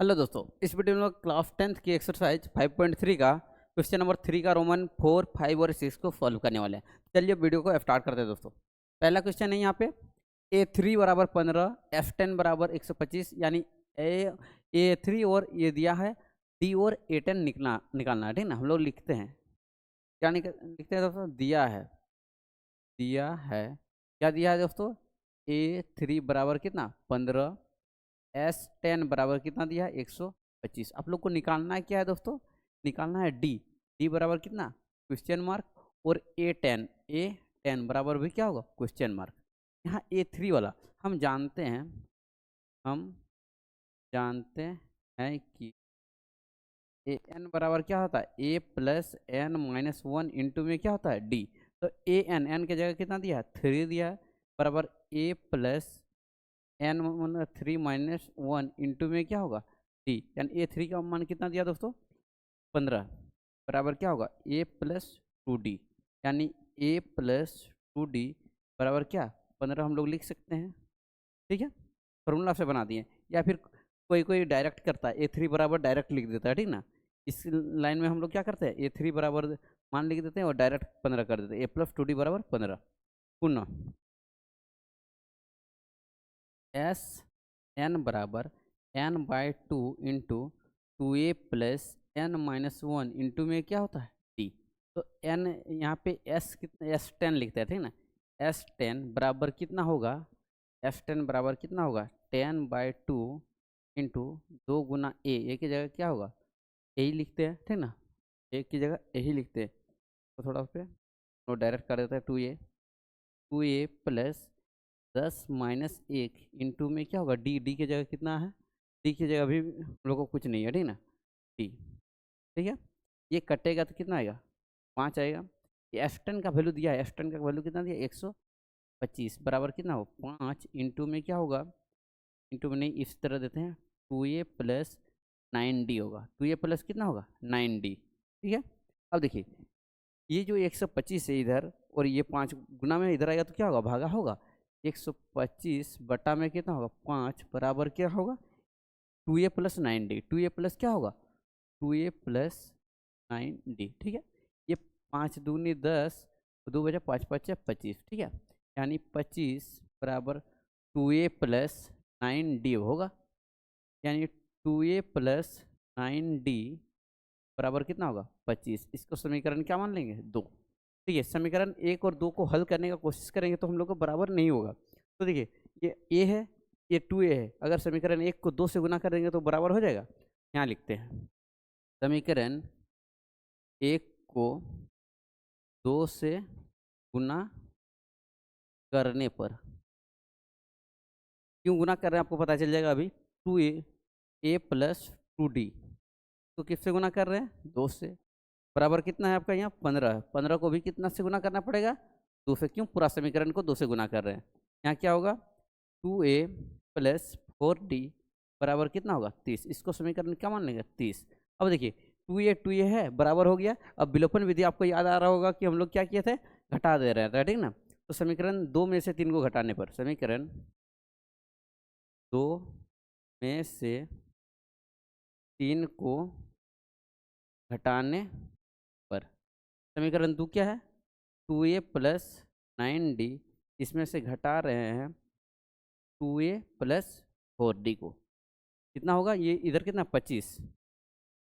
Hello दोस्तों, इस video में क्लास 10th की एक्सरसाइज 5.3 का क्वेश्चन नंबर 3 का रोमन 4, 5 और 6 को सॉल्व करने वाले हैं। चलिए वीडियो को स्टार्ट करते हैं दोस्तों। पहला क्वेश्चन है यहाँ पे A3 बराबर 15, F10 बराबर 125, यानी A3 और ये दिया है, D और A10 निकालना है। ठीक ना, हम लोग लिखते हैं क्या लिखते हैं दोस्तों, दिया है क्या दिया है दोस्तों, A3 बराबर कितना 15, S10 बराबर कितना दिया है 125। आप लोग को निकालना है क्या है दोस्तों, निकालना है डी बराबर कितना क्वेश्चन मार्क, और ए टेन बराबर भी क्या होगा क्वेश्चन मार्क। यहाँ A3 वाला हम जानते हैं कि ए एन बराबर क्या होता है A+n-1 इंटू में क्या होता है डी। तो एन की जगह कितना दिया है 3 दिया है, बराबर A+n-3 - 1 इंटू में क्या होगा डी, यानी A3 का मान कितना दिया दोस्तों 15, बराबर क्या होगा A+2D, यानी A+2D बराबर क्या 15 हम लोग लिख सकते हैं। ठीक है, फॉर्मूला से बना दिए, या फिर कोई कोई डायरेक्ट करता है A3 बराबर डायरेक्ट लिख देता है। ठीक ना, इस लाइन में हम लोग क्या करते हैं A3 बराबर मान लिख देते हैं और डायरेक्ट 15 कर देते हैं, A+2D बराबर 15। पुनः S n बराबर n/2 इंटू 2a+n-1 इंटू में क्या होता है d। तो n यहाँ पे s कितना S10 लिखते हैं। ठीक ना, S10 बराबर कितना होगा, S10 बराबर कितना होगा 10/2 इंटू 2 गुना ए की जगह क्या होगा यही लिखते हैं। ठीक ना, ए की जगह यही लिखते हैं, तो थोड़ा उस पर नो डायरेक्ट कर देता है 2a प्लस 10-1 इंटू में क्या होगा डी की जगह कितना है, डी की जगह अभी हम लोग को कुछ नहीं है। ठीक ना, डी। ठीक है, ये कटेगा तो कितना आएगा 5 आएगा। ये S10 का वैल्यू दिया है, S10 का वैल्यू कितना दिया 125, बराबर कितना हो 5 इंटू में क्या होगा, इंटू में नहीं इस तरह देते हैं 2a+9d होगा, 2a प्लस कितना होगा 9d। ठीक है, अब देखिए ये जो 125 है इधर, और ये 5 गुना में इधर आएगा तो क्या होगा भागा होगा, 125 बटा में कितना होगा 5, बराबर क्या होगा 2a+9d। 2a प्लस क्या होगा 2a+9d। ठीक है, ये 5 दूनी 10, 2 बजा 5 5 25। ठीक है, यानी 25 बराबर 2a+9d होगा, यानी 2a+9d बराबर कितना होगा 25। इसको समीकरण क्या मान लेंगे 2। ठीक है, समीकरण 1 और 2 को हल करने का कोशिश करेंगे तो हम लोग को बराबर नहीं होगा। तो देखिए ये ए है, ये 2a है, अगर समीकरण 1 को 2 से गुना कर देंगे तो बराबर हो जाएगा। यहाँ लिखते हैं समीकरण 1 को 2 से गुना करने पर, क्यों गुना कर रहे हैं आपको पता चल जाएगा अभी, 2a+2d, तो किससे गुना कर रहे हैं 2 से, बराबर कितना है आपका यहाँ 15 है, 15 को भी कितना से गुना करना पड़ेगा 2 से, क्यों पूरा समीकरण को 2 से गुना कर रहे हैं। यहाँ क्या होगा 2a+4d बराबर कितना होगा 30, इसको समीकरण क्या मान लेंगे 30। अब देखिए 2a है बराबर हो गया। अब विलोपन विधि आपको याद आ रहा होगा कि हम लोग क्या किए थे, घटा दे रहे थे। ठीक ना, तो समीकरण 2 में से 3 को घटाने पर, समीकरण 2 में से 3 को घटाने पर समीकरण 2 क्या है 2a+9d, इसमें से घटा रहे हैं 2a+4d को, कितना होगा ये इधर कितना 25,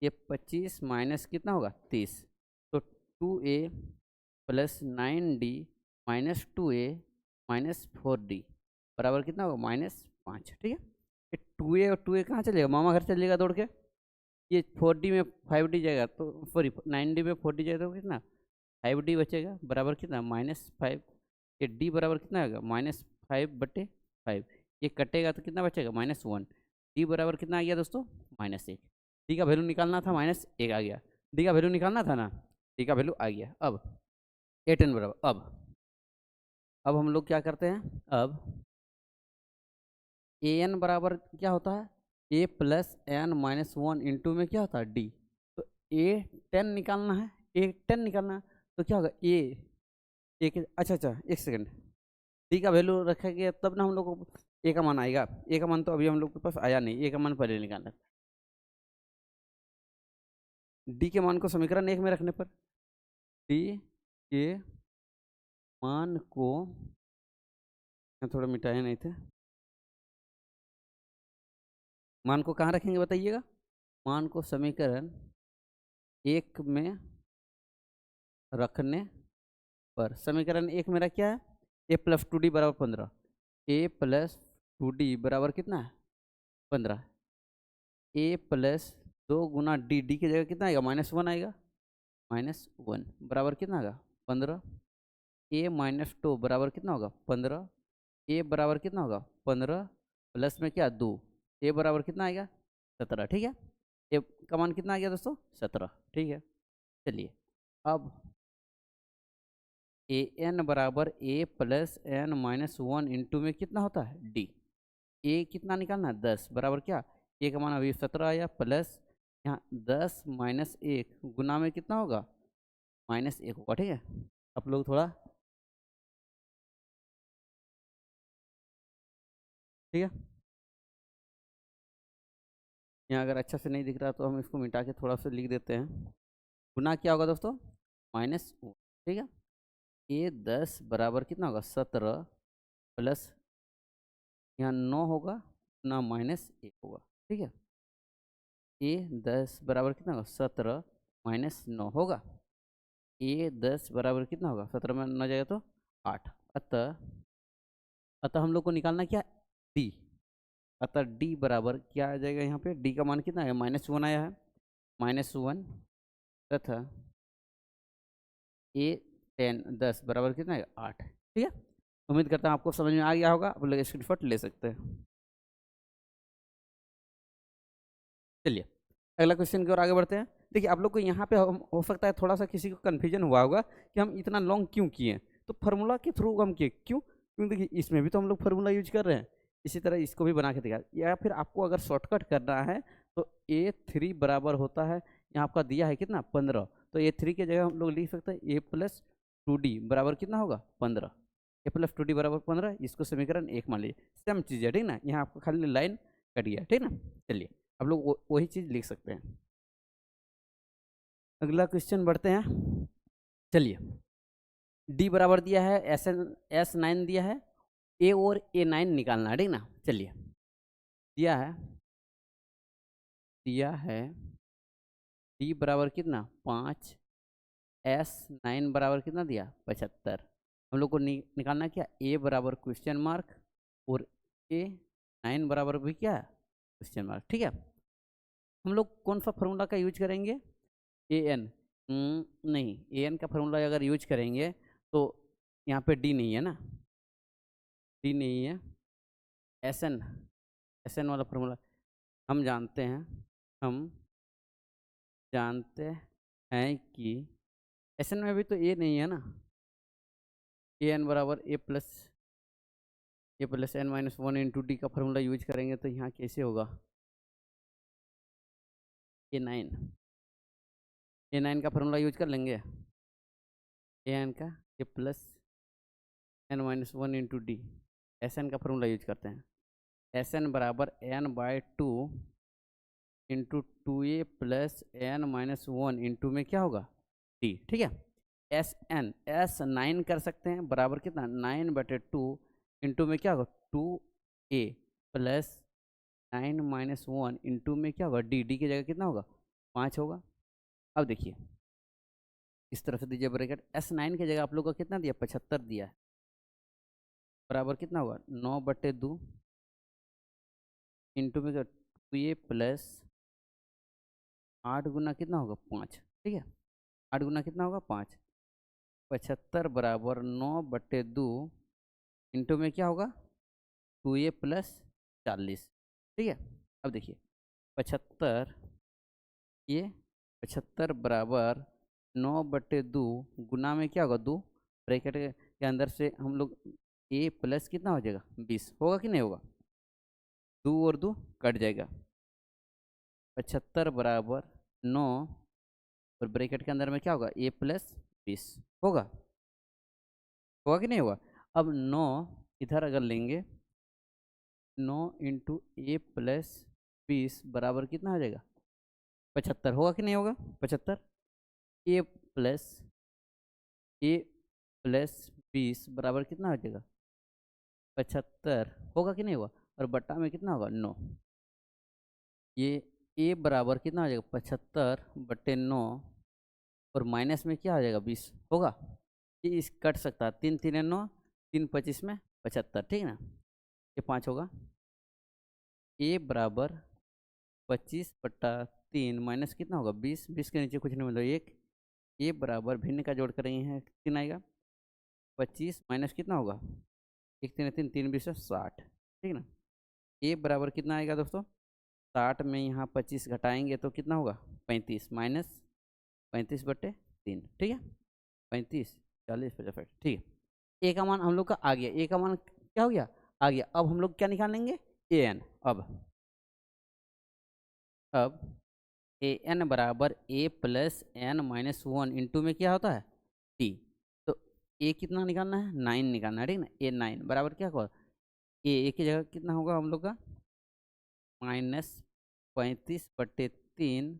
ये 25 माइनस कितना होगा 30, तो 2a+9d माइनस 2a-4d बराबर कितना होगा -5। ठीक है, ये 2a और 2a कहाँ चलेगा, मामा घर चलेगा दौड़ के, ये 4d में 5d जाएगा, तो सॉरी 9d में 4d जाएगा तो कितना 5d बचेगा, बराबर कितना -5। ये d बराबर कितना आएगा -5/5, ये कटेगा तो कितना बचेगा -1। d बराबर कितना आ गया दोस्तों -1। d का वैल्यू निकालना था -1 आ गया, d का वैल्यू निकालना था ना, d का वैल्यू आ गया। अब A10 बराबर, अब हम लोग क्या करते हैं, अब an बराबर क्या होता है A+n-1 इंटू में क्या होता है d, तो A10 निकालना है, A10 निकालना है, तो क्या होगा अच्छा एक सेकंड, डी का वैल्यू रखेंगे तब ना हम लोग को ए का मान आएगा। ए का मान तो अभी हम लोग के पास आया नहीं, ए का मान पहले निकालना है। डी के मान को समीकरण 1 में रखने पर डी के मान को, थोड़ा मिटाए नहीं थे, मान को कहाँ रखेंगे बताइएगा? मान को समीकरण 1 में रखने पर, समीकरण 1 मेरा क्या है? ए प्लस 2डी बराबर 15, ए प्लस 2डी बराबर कितना है? 15। ए प्लस 2 गुना डी, डी की जगह कितना आएगा? -1 आएगा, -1 बराबर कितना आएगा? 15। ए माइनस 2 बराबर कितना होगा? 15। ए बराबर कितना होगा? 15 प्लस में क्या? 2, ए बराबर कितना आएगा? 17। ठीक है, ए का मान कितना आ गया दोस्तों? 17। ठीक है, चलिए अब ए एन बराबर ए प्लस एन -1 इंटू में कितना होता है? डी। ए कितना निकालना है? 10 बराबर क्या? ए का मान अभी 17 आया, प्लस यहाँ 10 माइनस 1 गुना में कितना होगा? -1 होगा। ठीक है, आप लोग थोड़ा, ठीक है, यहाँ अगर अच्छा से नहीं दिख रहा तो हम इसको मिटा के थोड़ा सा लिख देते हैं। गुना क्या होगा दोस्तों? -1। ठीक है, ए 10 बराबर कितना होगा? 17 प्लस यहाँ 9 होगा ना, -1 होगा। ठीक है, ए 10 बराबर कितना होगा? 17 -9 होगा। ए 10 बराबर कितना होगा? 17 में 9 जाएगा तो 8। अतः अतः हम लोग को निकालना क्या? डी। अतः डी बराबर क्या आ जाएगा? यहाँ पे डी का मान कितना है? -1 आया है, -1 तथा ए 10 बराबर कितना है? 8। ठीक है, उम्मीद करता हूँ आपको समझ में आ गया होगा, आप लोग स्क्रीनशॉट ले सकते हैं। चलिए अगला क्वेश्चन की ओर आगे बढ़ते हैं। देखिए आप लोग को यहाँ पे हो सकता है थोड़ा सा किसी को कन्फ्यूजन हुआ होगा कि हम इतना लॉन्ग क्यों किए, तो फार्मूला के थ्रू हम किए क्यों? क्योंकि देखिए इसमें भी तो हम लोग फार्मूला यूज कर रहे हैं, इसी तरह इसको भी बना के दिखा, या फिर आपको अगर शॉर्टकट करना है तो A3 बराबर होता है, यहाँ आपका दिया है कितना? 15, तो A3 की जगह हम लोग लिख सकते हैं A प्लस 2D बराबर कितना होगा? 15। ए प्लस 2D बराबर 15, इसको समीकरण 1 मान लीजिए। सेम चीज़ है, ठीक ना, यहाँ आपको खाली लाइन कट गया, ठीक ना। चलिए आप लोग वही चीज़ लिख सकते हैं। अगला क्वेश्चन बढ़ते हैं। चलिए डी बराबर दिया है, S9 दिया है, ए और A9 निकालना है, ठीक ना। चलिए दिया है डी बराबर कितना? 5, S9 बराबर कितना दिया? 75। हम लोग को निकालना क्या? ए बराबर क्वेश्चन मार्क और A9 बराबर भी क्या? Question mark. ठीक है, हम लोग कौन सा फॉर्मूला का यूज करेंगे? ए एन, नहीं, ए एन का फॉर्मूला अगर यूज करेंगे तो यहाँ पे डी नहीं है ना, डी नहीं है, एस एन वाला फॉर्मूला हम जानते हैं कि एस एन में भी तो ए नहीं है ना। ए एन बराबर A plus n-1 into D का फॉर्मूला यूज करेंगे तो यहाँ कैसे होगा? ए नाइन का फॉर्मूला यूज कर लेंगे, ए एन का A plus n-1 into D, S N का फॉर्मूला यूज करते हैं। एस एन बराबर n/2 into 2a plus n-1 into में क्या होगा? डी। ठीक है, S9 कर सकते हैं बराबर कितना? 9/2 इंटू में क्या होगा? 2a प्लस 9-1 इंटू में क्या होगा? डी। डी की जगह कितना होगा? 5 होगा। अब देखिए इस तरफ से दीजिए ब्रैकेट, S9 की जगह आप लोग को कितना दिया? 75 दिया है, बराबर कितना होगा? 9/2 इंटू में 2a प्लस 8 गुना कितना होगा? 5। ठीक है, 8 गुना कितना होगा? 5। 75 बराबर 9/2 इंटू में क्या होगा? 2a plus 40। ठीक है, अब देखिए 75 ये 75 बराबर 9/2 गुना में क्या होगा? 2, ब्रैकेट के अंदर से हम लोग a प्लस कितना हो जाएगा? 20 होगा कि नहीं होगा? 2 और 2 कट जाएगा, 75 बराबर 9 और ब्रैकेट के अंदर में क्या होगा? a प्लस 20 होगा कि नहीं होगा? अब 9 इधर अगर लेंगे, 9 इंटू ए प्लस 20 बराबर कितना हो जाएगा? 75 होगा कि नहीं होगा? 75 ए प्लस ए प्लस 20 बराबर कितना हो जाएगा? 75 होगा कि नहीं होगा? और बट्टा में कितना होगा? 9। ये ए बराबर कितना हो जाएगा? 75/9 और माइनस में क्या हो जाएगा? 20 होगा। ये इस कट सकता है, 3 3 9, 3 25 में 75, ठीक है ना? ये 5 होगा। ए बराबर 25/3 माइनस कितना होगा? 20। 20 के नीचे कुछ नहीं, मतलब 1। ए बराबर भिन्न का जोड़ करेंगे हैं, कितना आएगा? 25 माइनस कितना होगा? 1 3 3 3 20 60, ठीक है ना? ए बराबर कितना आएगा दोस्तों? 60 में यहाँ 25 घटाएंगे तो कितना होगा? 35 माइनस 35/3, ठीक है? 35 40 55, ठीक है। ए का मान हम लोग का आ गया। ए का मान क्या हो गया? आ गया। अब हम लोग क्या निकालेंगे? A N. अब ए एन बराबर A plus N minus 1 into में क्या होता है? टी। तो ए कितना निकालना है? 9 निकालना है, ठीक ना? ए 9 बराबर क्या होगा? ए की जगह कितना होगा हम लोग का? -35/3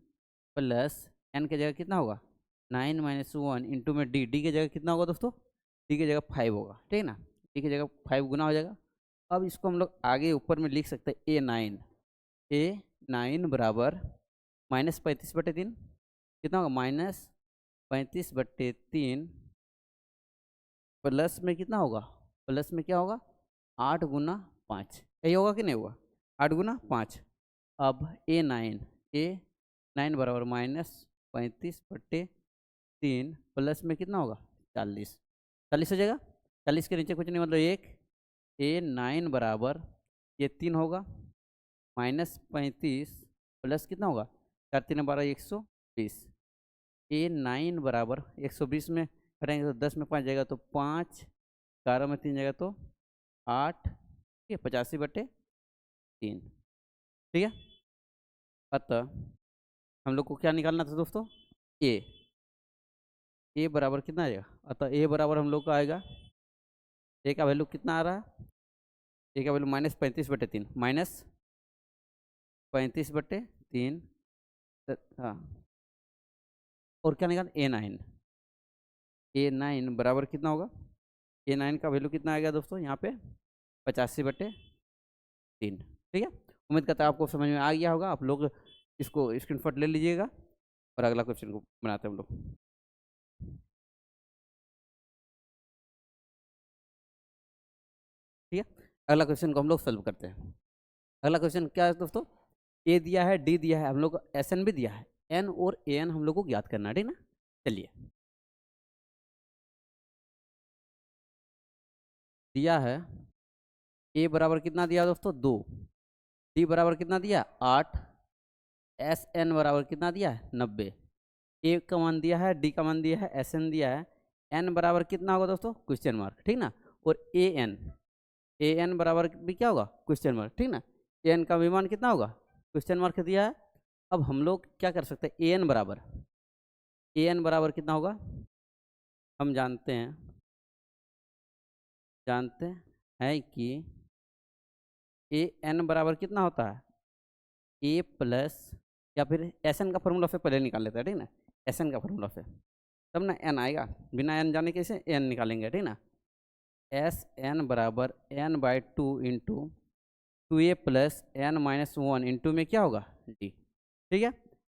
प्लस एन की जगह कितना होगा? 9 - 1 इंटू में डी। डी की जगह कितना होगा दोस्तों? डी की जगह 5 होगा, ठीक है ना? डी की जगह 5 गुना हो जाएगा। अब इसको हम लोग आगे ऊपर में लिख सकते हैं ए 9 बराबर -35/3 कितना होगा? -35/3 प्लस में कितना होगा? प्लस में क्या होगा? 8 गुना 5, यही होगा कि नहीं होगा? 8 गुना 5। अब ए 9 बराबर -35/3 प्लस में कितना होगा? 40। 40 हो जाएगा। 40 के नीचे कुछ नहीं, मतलब 1। ए 9 बराबर ये 3 होगा, -35 प्लस कितना होगा? 4 3 12 120। ए 9 बराबर 120 में करेंगे तो 10 में 5 जाएगा तो 5, 11 में 3 जाएगा तो 8, ठीक है? 85/3, ठीक है? अतः हम लोग को क्या निकालना था दोस्तों? ए। ए बराबर कितना आएगा? अतः ए बराबर हम लोग का आएगा, ए का वैल्यू कितना आ रहा है? ए का वैल्यू -35/3 -35/3। हाँ, और क्या निकाल? ए 9 बराबर कितना होगा? ए 9 का वैल्यू कितना आएगा दोस्तों यहाँ पे? 85/3, ठीक है? उम्मीद करता है आपको समझ में आ गया होगा। आप लोग इसको स्क्रीनशॉट ले लीजिएगा और अगला क्वेश्चन को बनाते हैं हम लोग। ठीक है, अगला क्वेश्चन को हम लोग सॉल्व करते हैं। अगला क्वेश्चन क्या है दोस्तों? ए दिया है, डी दिया है, हम लोग एस एन भी दिया है। एन और ए एन हम लोग को ज्ञात करना है, ठीक ना? चलिए, दिया है ए बराबर कितना दिया दोस्तों? 2। डी बराबर कितना दिया? 8। एस एन बराबर कितना दिया है? 90। ए का मान दिया है, डी का मान दिया है, एस एन दिया है। एन बराबर कितना होगा दोस्तों? क्वेश्चन मार्क, ठीक ना? और ए एन बराबर भी क्या होगा? क्वेश्चन मार्क, ठीक ना? ए एन का भी मान कितना होगा? क्वेश्चन मार्क दिया है। अब हम लोग क्या कर सकते हैं? ए एन बराबर कितना होगा? हम जानते हैं कि ए एन बराबर कितना होता है? ए प्लस, या फिर एस एन का फॉर्मूला से पहले निकाल लेते हैं, ठीक ना? एस एन का फॉर्मूला से तब ना एन आएगा। बिना एन जाने कैसे एन निकालेंगे, ठीक ना? एस एन बराबर n/2 into 2a plus n-1 into में क्या होगा? डी, ठीक है?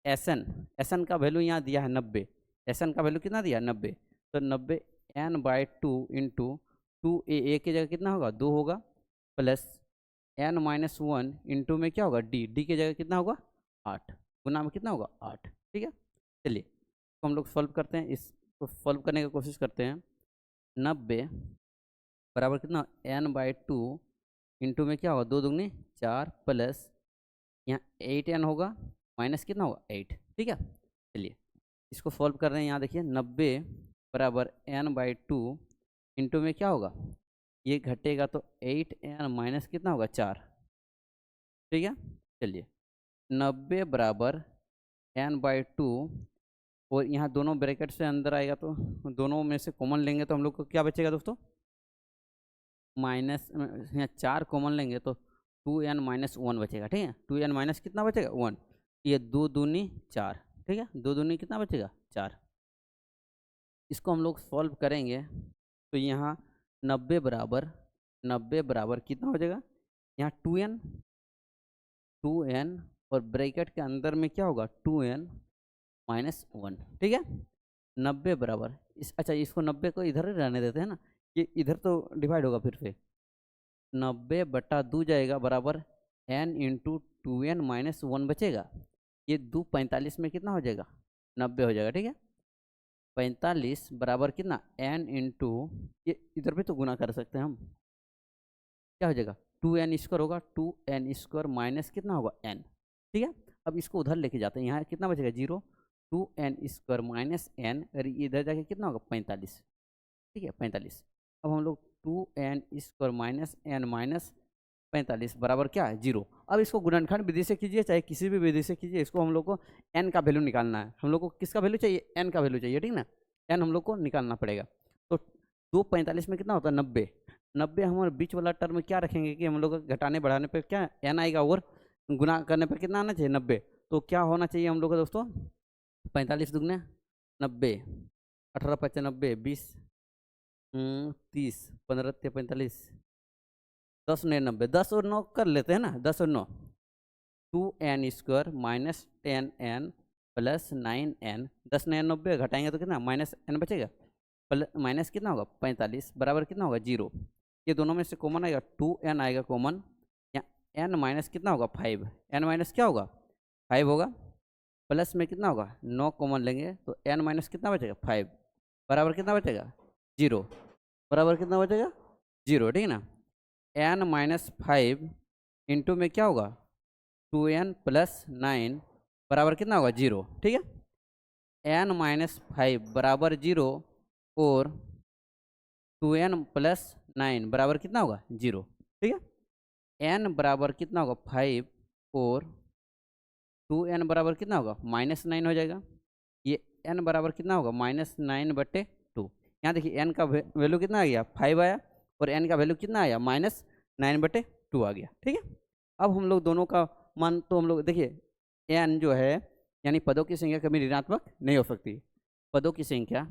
एस एन का वैल्यू यहाँ दिया है 90। एस एन का वैल्यू कितना दिया? 90। तो 90 n/2 इंटू 2a की जगह कितना होगा? 2 होगा, प्लस n-1 इंटू में क्या होगा? डी। डी की जगह कितना होगा? 8 गुना में कितना होगा? 8, ठीक है? चलिए, तो हम लोग सॉल्व करते हैं, इसको सॉल्व करने की कोशिश करते हैं। 90 बराबर कितना? n/2 इंटू में क्या होगा? 2 दूनी 4 प्लस यहाँ 8n होगा, माइनस कितना होगा? 8, ठीक है? चलिए, इसको सॉल्व कर रहे हैं। यहाँ देखिए 90 बराबर n/2 इंटू में क्या होगा? ये घटेगा तो 8n माइनस कितना होगा? 4, ठीक है? चलिए, 90 बराबर n/2 और यहाँ दोनों ब्रैकेट से अंदर आएगा तो दोनों में से कॉमन लेंगे तो हम लोग को क्या बचेगा दोस्तों? माइनस, यहाँ 4 कॉमन लेंगे तो 2n - 1 बचेगा, ठीक है? 2n माइनस कितना बचेगा? 1। ये 2 दूनी 4, ठीक है, 2 दूनी कितना बचेगा 4। इसको हम लोग सॉल्व करेंगे तो यहाँ 90 बराबर कितना हो जाएगा, यहाँ 2n और ब्रैकेट के अंदर में क्या होगा 2n माइनस 1, ठीक है। 90 बराबर अच्छा इसको 90 को इधर ही रहने देते हैं ना, ये इधर तो डिवाइड होगा फिर से 90/2 जाएगा बराबर n इंटू 2n माइनस 1 बचेगा। ये 2 45 में कितना हो जाएगा 90 हो जाएगा, ठीक है। 45 बराबर कितना n इंटू, ये इधर भी तो गुना कर सकते हैं हम, क्या हो जाएगा 2n² होगा, 2n² माइनस कितना होगा n, ठीक है। अब इसको उधर लेके जाते हैं, यहाँ कितना बचेगा 0, 2n² माइनस n, और इधर जाके कितना होगा 45, ठीक है 45। अब हम लोग 2n² माइनस n माइनस 45 बराबर क्या है 0। अब इसको गुणनखंड विधि से कीजिए चाहे किसी भी विधि से कीजिए, इसको हम लोग को n का वैल्यू निकालना है। हम लोग को किसका वैल्यू चाहिए, n का वैल्यू चाहिए, ठीक ना, n हम लोग को निकालना पड़ेगा। तो 2 45 में कितना होता है 90, 90 हमारे बीच वाला टर्म क्या रखेंगे कि हम लोग घटाने बढ़ाने पर क्या n आएगा और गुना करने पर कितना आना चाहिए 90। तो क्या होना चाहिए हम लोग को दोस्तों 45 दुगने 90, 18 × 5 = 90, 20 30, 15 × 3 = 45, 10 × 9 = 90, 10 और 9 कर लेते हैं ना, 10 और 9 2n² minus 10n plus 9n, 10 9 90 घटाएंगे तो कितना माइनस n बचेगा, प्लस माइनस कितना होगा 45 बराबर कितना होगा 0। ये दोनों में से कॉमन आएगा 2n आएगा कॉमन, यहाँ n माइनस कितना होगा 5, n माइनस क्या होगा 5 होगा, प्लस में कितना होगा 9 कॉमन लेंगे तो n माइनस कितना बचेगा 5 बराबर कितना बचेगा 0, बराबर कितना बचेगा 0, ठीक है ना। n माइनस 5 इंटू में क्या होगा 2n प्लस 9 बराबर कितना होगा 0, ठीक है। n माइनस 5 बराबर 0 और 2n प्लस 9 बराबर कितना होगा 0, ठीक है। n बराबर कितना होगा 5 और 2n बराबर कितना होगा -9 हो जाएगा। ये n बराबर कितना होगा -9/2। यहाँ देखिए n का वैल्यू कितना आ गया 5 आया और n का वैल्यू कितना आया -9/2 आ गया, ठीक है। अब हम लोग दोनों का मान तो हम लोग देखिए n जो है यानी पदों की संख्या कभी ऋणात्मक नहीं हो सकती। पदों की संख्या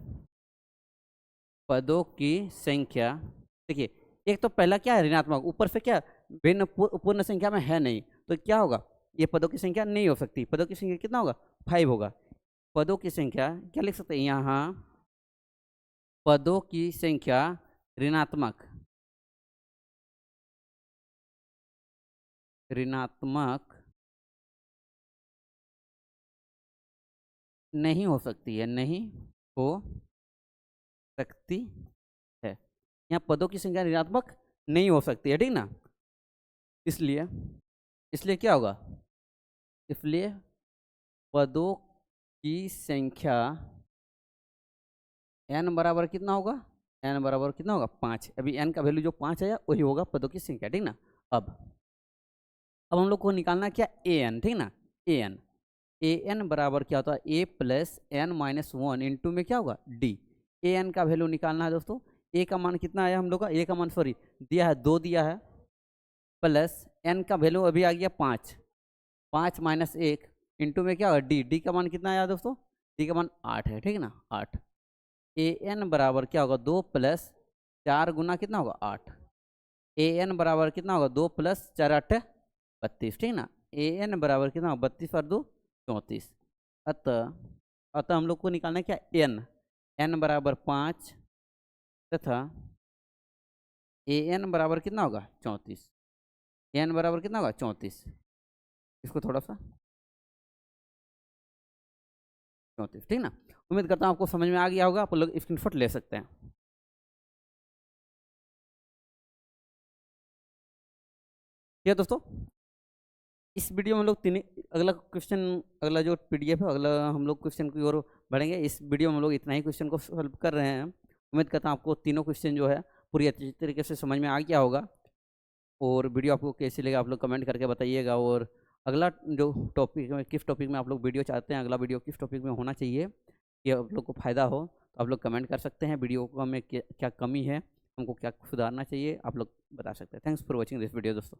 देखिए, एक तो पहला क्या है ऋणात्मक, ऊपर से क्या भिन्न पूर्ण संख्या में है नहीं, तो क्या होगा ये पदों की संख्या नहीं हो सकती। पदों की संख्या कितना होगा 5 होगा। पदों की संख्या क्या लिख सकते हैं यहाँ, पदों की संख्या ऋणात्मक नहीं हो सकती है, नहीं हो सकती है। यहाँ पदों की संख्या ऋणात्मक नहीं हो सकती है, ठीक ना। इसलिए क्या होगा, इसलिए पदों की संख्या n बराबर कितना होगा, n बराबर कितना होगा 5। अभी n का वैल्यू जो 5 आया वही होगा पदों की संख्या, ठीक ना। अब हम लोग को निकालना क्या an, ठीक ना। an बराबर क्या होता है a plus n minus 1 into में क्या होगा d। an का वैल्यू निकालना है दोस्तों। a का मान कितना आया हम लोग का, a का मान सॉरी दिया है 2 दिया है, प्लस n का वैल्यू अभी आ गया 5, 5 माइनस 1 इंटू में क्या होगा d का मान कितना आया दोस्तों, d का मान 8 है, ठीक है ना 8। an बराबर क्या होगा 2 प्लस 4 गुना कितना होगा 8। an बराबर कितना होगा 2 प्लस 4 8 32, ठीक ना। an बराबर कितना होगा 32 और 2 34। अतः हम लोग को निकालना है क्या n बराबर 5 तथा an बराबर कितना होगा 34। n बराबर कितना होगा 34, इसको थोड़ा सा 34, ठीक ना। उम्मीद करता हूँ आपको समझ में आ गया होगा, आप लोग स्क्रीनशॉट ले सकते हैं। ठीक है दोस्तों, इस वीडियो में हम लोग अगला जो पीडीएफ है अगला हम लोग क्वेश्चन की ओर बढ़ेंगे। इस वीडियो में हम लोग इतना ही क्वेश्चन को सॉल्व कर रहे हैं। उम्मीद करता हूँ आपको तीनों क्वेश्चन जो है पूरी अच्छी तरीके से समझ में आ गया होगा। और वीडियो आपको कैसी लगा आप लोग कमेंट करके बताइएगा। और अगला जो टॉपिक में किस टॉपिक में आप लोग वीडियो चाहते हैं, अगला वीडियो किस टॉपिक में होना चाहिए कि आप लोग को फ़ायदा हो, तो आप लोग कमेंट कर सकते हैं। वीडियो को में क्या कमी है, हमको क्या सुधारना चाहिए, आप लोग बता सकते हैं। Thanks for watching this video दोस्तों।